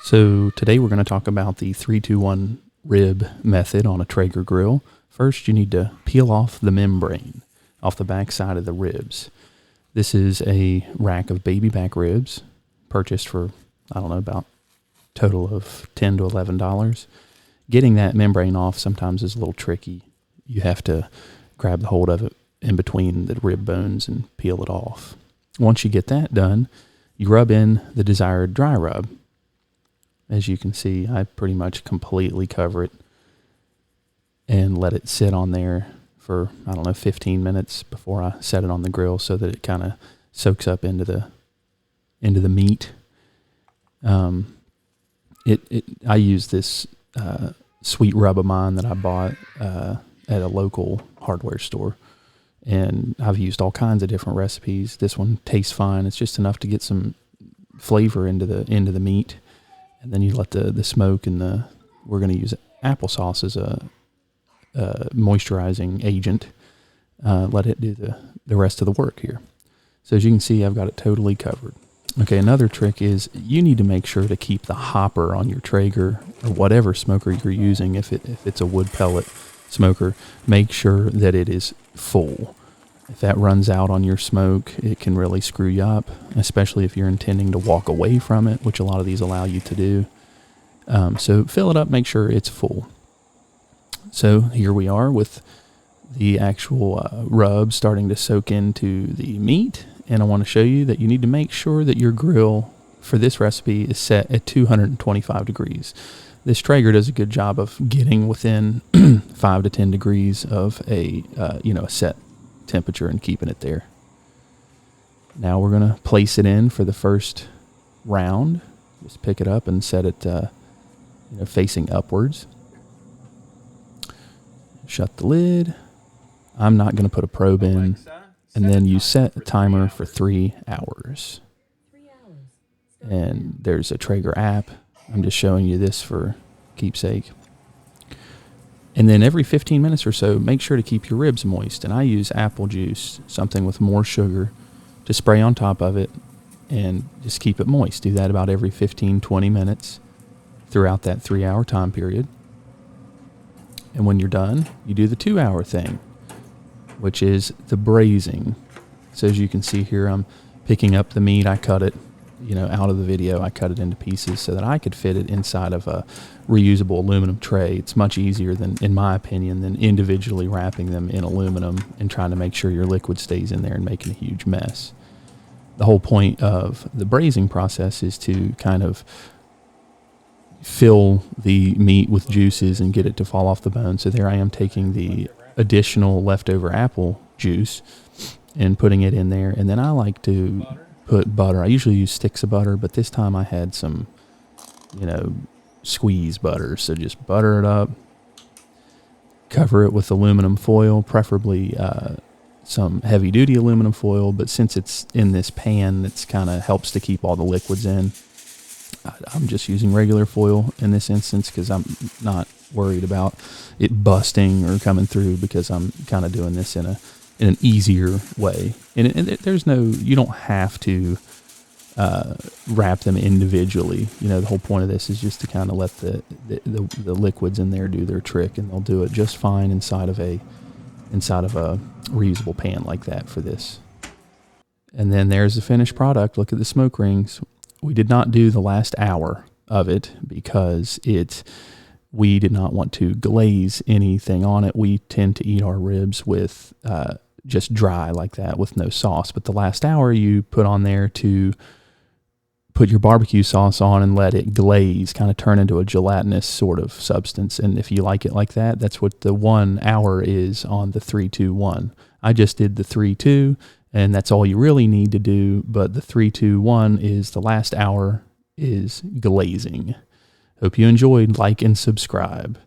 So today we're going to talk about the 3-2-1 rib method on a Traeger grill. First, you need to peel off the membrane off the back side of the ribs. This is a rack of baby back ribs purchased for, about total of $10 to $11. Getting that membrane off sometimes is a little tricky. You have to grab the hold of it in between the rib bones and peel it off. Once you get that done, you rub in the desired dry rub. As you can see, I pretty much completely cover it and let it sit on there for, 15 minutes before I set it on the grill so that it kind of soaks up into the meat. I use this sweet rub of mine that I bought at a local hardware store, and I've used all kinds of different recipes. This one tastes fine. It's just enough to get some flavor into the meat. And then you let the smoke and we're going to use applesauce as a moisturizing agent. Let it do the rest of the work here. So as you can see, I've got it totally covered. Okay, another trick is you need to make sure to keep the hopper on your Traeger or whatever smoker you're using. If it's a wood pellet smoker, make sure that it is full. If that runs out on your smoke, it can really screw you up, especially if you're intending to walk away from it, which a lot of these allow you to do. So fill it up, make sure it's full. So here we are with the actual rub starting to soak into the meat. And I want to show you that you need to make sure that your grill for this recipe is set at 225 degrees. This Traeger does a good job of getting within 5 to 10 degrees of a set temperature and keeping it there. Now we're going to place it in for the first round. Just pick it up and set it facing upwards. Shut the lid. I'm not going to put a probe in. And then you set a timer for 3 hours. And there's a Traeger app. I'm just showing you this for keepsake. And then every 15 minutes or so, make sure to keep your ribs moist. And I use apple juice, something with more sugar, to spray on top of it and just keep it moist. Do that about every 15, 20 minutes throughout that 3-hour time period. And when you're done, you do the 2-hour thing, which is the braising. So as you can see here, I'm picking up the meat. I cut it, out of the video. I cut it into pieces so that I could fit it inside of a reusable aluminum tray. It's much easier than, in my opinion, than individually wrapping them in aluminum and trying to make sure your liquid stays in there and making a huge mess. The whole point of the braising process is to kind of fill the meat with juices and get it to fall off the bone. So there I am taking the additional leftover apple juice and putting it in there. And then I like to put butter. I usually use sticks of butter, but this time I had some, squeeze butter. So just butter it up, cover it with aluminum foil, preferably some heavy duty aluminum foil. But since it's in this pan, it's kind of helps to keep all the liquids in. I'm just using regular foil in this instance because I'm not worried about it busting or coming through, because I'm kind of doing this in an easier way. And you don't have to wrap them individually. The whole point of this is just to kind of let the liquids in there do their trick, and they'll do it just fine inside of a reusable pan like that for this. And then there's the finished product. Look at the smoke rings. We did not do the last hour of it because we did not want to glaze anything on it. We tend to eat our ribs with just dry like that with no sauce. But the last hour you put on there to put your barbecue sauce on and let it glaze, kind of turn into a gelatinous sort of substance. And if you like it like that, that's what the 1 hour is on the 3-2-1. I just did the 3-2, and that's all you really need to do. But the 3-2-1 is the last hour is glazing. Hope you enjoyed. Like and subscribe.